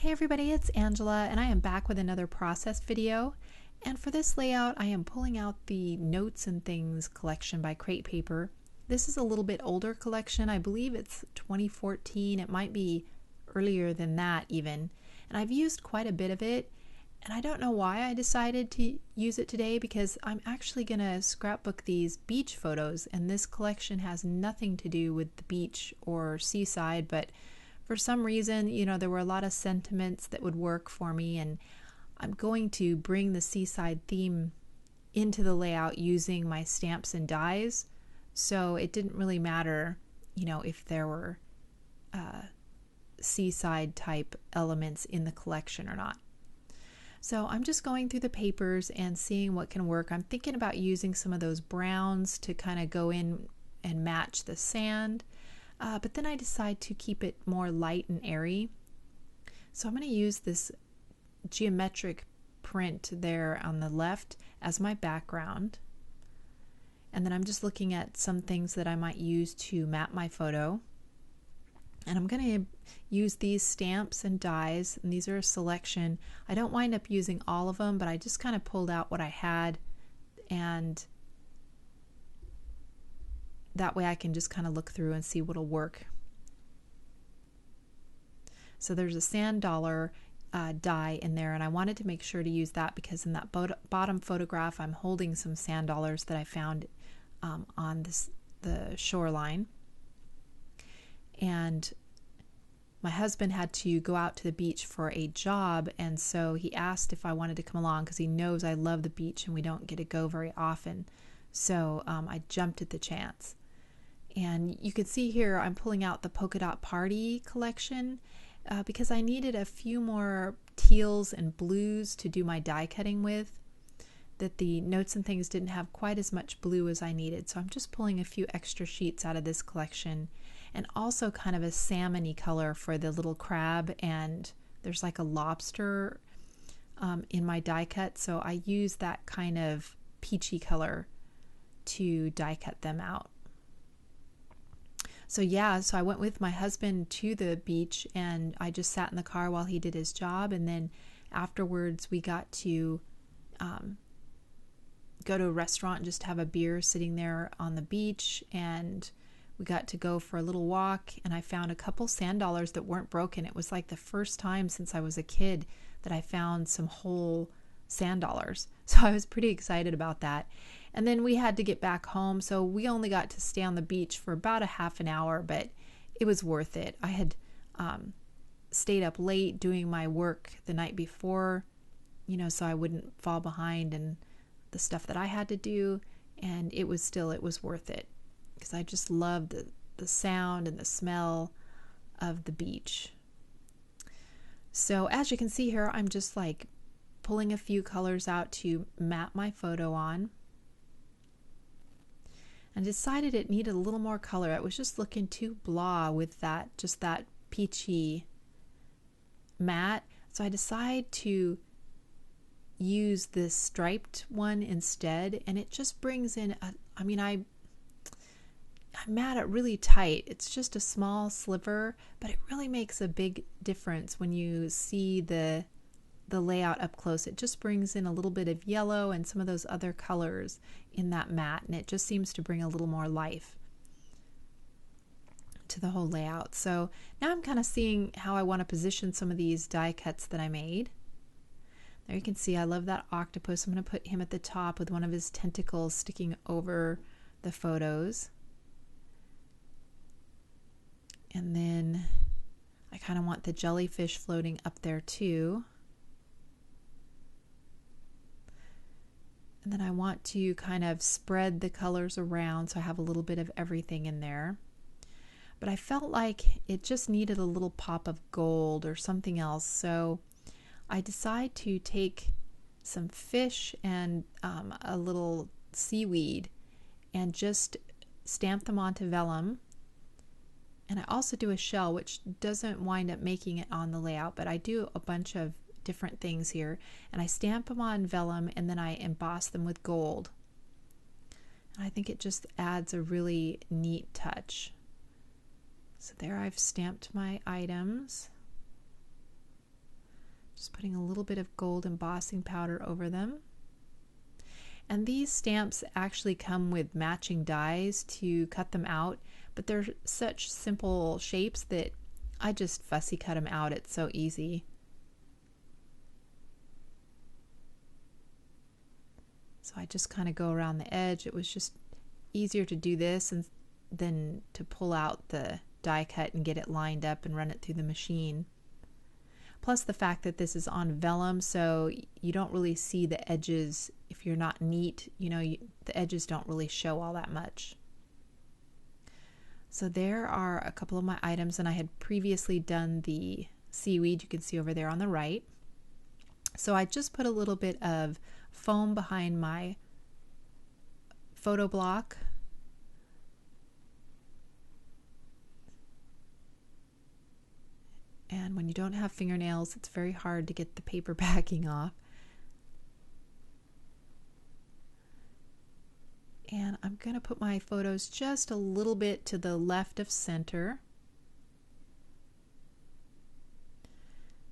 Hey everybody, it's Angela and I am back with another process video. And for this layout, I am pulling out the Notes and Things collection by Crate Paper. This is a little bit older collection. I believe it's 2014. It might be earlier than that even. And I've used quite a bit of it. And I don't know why I decided to use it today because I'm actually going to scrapbook these beach photos. And this collection has nothing to do with the beach or seaside, but for some reason, there were a lot of sentiments that would work for me, and I'm going to bring the seaside theme into the layout using my stamps and dies. So it didn't really matter, if there were seaside type elements in the collection or not. So I'm just going through the papers and seeing what can work. I'm thinking about using some of those browns to kind of go in and match the sand. But then I decide to keep it more light and airy. So I'm going to use this geometric print there on the left as my background. And then I'm just looking at some things that I might use to map my photo. And I'm going to use these stamps and dies, and these are a selection. I don't wind up using all of them, but I just kind of pulled out what I had, and that way I can just kind of look through and see what'll work. So there's a sand dollar die in there, and I wanted to make sure to use that because in that bottom photograph I'm holding some sand dollars that I found on the shoreline. And my husband had to go out to the beach for a job, and so he asked if I wanted to come along because he knows I love the beach and we don't get to go very often. So I jumped at the chance. And you can see here I'm pulling out the Polka Dot Party collection because I needed a few more teals and blues to do my die cutting with, that the Notes and Things didn't have quite as much blue as I needed. So I'm just pulling a few extra sheets out of this collection, and also kind of a salmon-y color for the little crab, and there's like a lobster in my die cut. So I use that kind of peachy color to die cut them out. So I went with my husband to the beach, and I just sat in the car while he did his job, and then afterwards we got to go to a restaurant and just have a beer sitting there on the beach, and we got to go for a little walk, and I found a couple sand dollars that weren't broken. It was like the first time since I was a kid that I found some whole sand dollars. So I was pretty excited about that. And then we had to get back home, so we only got to stay on the beach for about a half an hour, but it was worth it. I had stayed up late doing my work the night before, so I wouldn't fall behind in the stuff that I had to do, and it was worth it because I just loved the sound and the smell of the beach. So as you can see here, I'm just like pulling a few colors out to map my photo on. And decided it needed a little more color. It was just looking too blah with that peachy matte. So I decided to use this striped one instead, and it just brings in I mat it really tight. It's just a small sliver, but it really makes a big difference when you see the layout up close. It just brings in a little bit of yellow and some of those other colors in that mat, and it just seems to bring a little more life to the whole layout. So now I'm kind of seeing how I want to position some of these die cuts that I made. There you can see I love that octopus. I'm going to put him at the top with one of his tentacles sticking over the photos. And then I kind of want the jellyfish floating up there too. And then I want to kind of spread the colors around so I have a little bit of everything in there. But I felt like it just needed a little pop of gold or something else. So I decide to take some fish and a little seaweed and just stamp them onto vellum. And I also do a shell, which doesn't wind up making it on the layout, but I do a bunch of different things here, and I stamp them on vellum and then I emboss them with gold. And I think it just adds a really neat touch. So there I've stamped my items. Just putting a little bit of gold embossing powder over them. And these stamps actually come with matching dies to cut them out, but they're such simple shapes that I just fussy cut them out. It's so easy. So I just kind of go around the edge. It was just easier to do this than to pull out the die cut and get it lined up and run it through the machine. Plus the fact that this is on vellum, so you don't really see the edges. If you're not neat, the edges don't really show all that much. So there are a couple of my items, and I had previously done the seaweed. You can see over there on the right. So I just put a little bit of foam behind my photo block. And when you don't have fingernails, it's very hard to get the paper backing off. And I'm going to put my photos just a little bit to the left of center.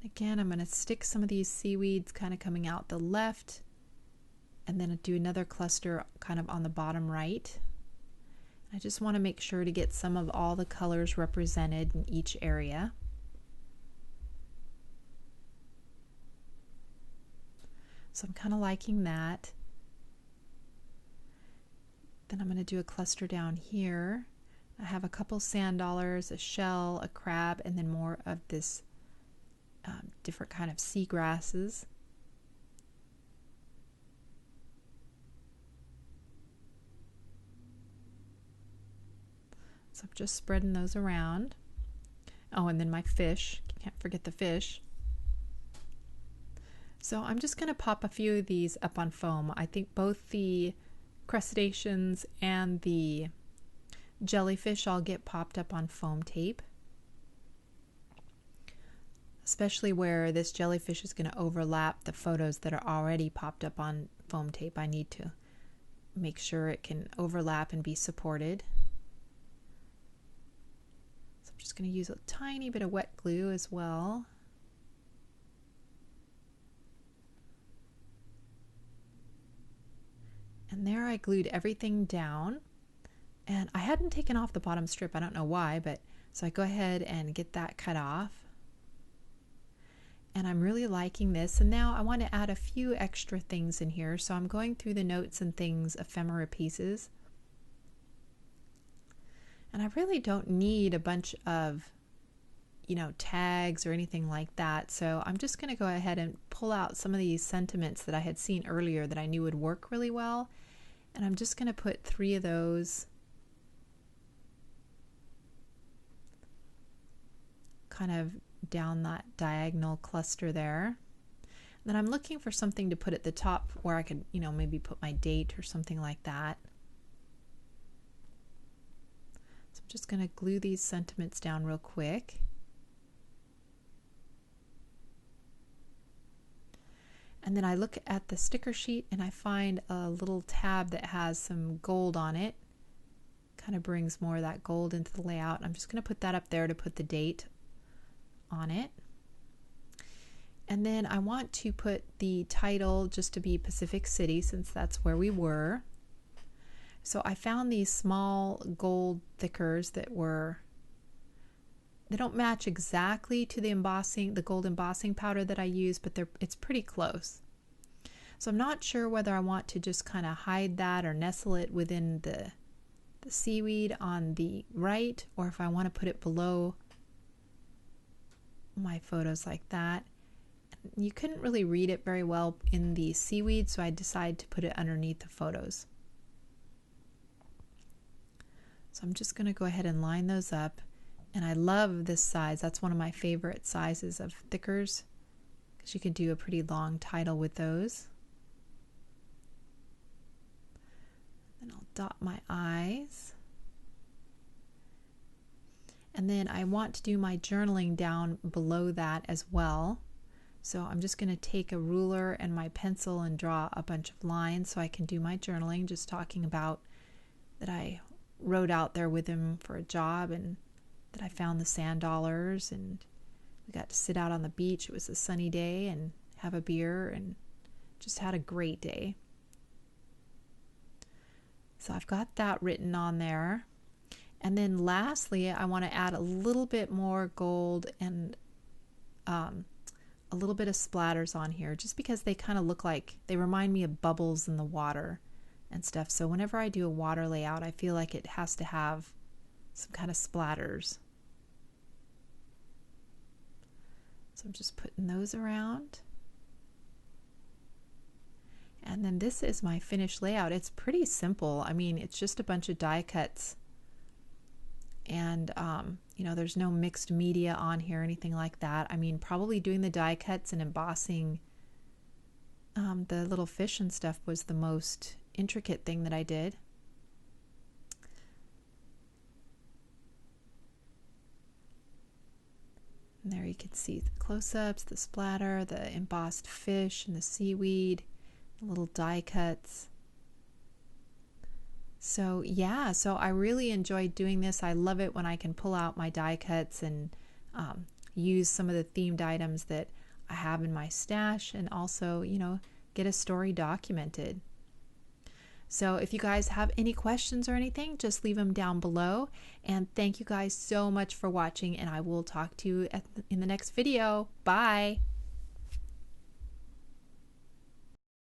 Again, I'm going to stick some of these seaweeds kind of coming out the left, and then do another cluster kind of on the bottom right. I just want to make sure to get some of all the colors represented in each area. So I'm kind of liking that. Then I'm going to do a cluster down here. I have a couple sand dollars, a shell, a crab, and then more of this different kind of sea grasses. So I'm just spreading those around. Oh, and then my fish. Can't forget the fish. So I'm just going to pop a few of these up on foam. I think both the crustaceans and the jellyfish all get popped up on foam tape. Especially where this jellyfish is going to overlap the photos that are already popped up on foam tape. I need to make sure it can overlap and be supported. So I'm just going to use a tiny bit of wet glue as well. And there I glued everything down, and I hadn't taken off the bottom strip. I don't know why, but so I go ahead and get that cut off. And I'm really liking this. And now I want to add a few extra things in here. So I'm going through the notes and things, ephemera pieces. And I really don't need a bunch of, tags or anything like that. So I'm just going to go ahead and pull out some of these sentiments that I had seen earlier that I knew would work really well. And I'm just going to put 3 of those kind of down that diagonal cluster there. Then I'm looking for something to put at the top where I could, maybe put my date or something like that. So I'm just going to glue these sentiments down real quick. And then I look at the sticker sheet and I find a little tab that has some gold on it. Kind of brings more of that gold into the layout. I'm just going to put that up there to put the date on it. And then I want to put the title just to be Pacific City, since that's where we were. So I found these small gold thickers they don't match exactly to the gold embossing powder that I use, but it's pretty close. So I'm not sure whether I want to just kind of hide that or nestle it within the seaweed on the right, or if I want to put it below my photos like that. You couldn't really read it very well in the seaweed, so I decided to put it underneath the photos. So I'm just going to go ahead and line those up. And I love this size. That's one of my favorite sizes of thickers, because you could do a pretty long title with those. Then I'll dot my eyes. And then I want to do my journaling down below that as well. So I'm just going to take a ruler and my pencil and draw a bunch of lines so I can do my journaling, just talking about that I rode out there with him for a job and that I found the sand dollars and We got to sit out on the beach. It was a sunny day and have a beer and just had a great day. So I've got that written on there. And then lastly, I want to add a little bit more gold and a little bit of splatters on here, just because they kind of look like, they remind me of bubbles in the water and stuff. So whenever I do a water layout, I feel like it has to have some kind of splatters. So I'm just putting those around. And then this is my finished layout. It's pretty simple. I mean, it's just a bunch of die cuts. And, you know, there's no mixed media on here or anything like that. I mean, probably doing the die cuts and embossing the little fish and stuff was the most intricate thing that I did. And there you can see the close-ups, the splatter, the embossed fish and the seaweed, the little die cuts. So yeah, so I really enjoyed doing this. I love it when I can pull out my die cuts and use some of the themed items that I have in my stash, and also, you know, get a story documented. So if you guys have any questions or anything, just leave them down below. And thank you guys so much for watching, and I will talk to you in the next video. Bye!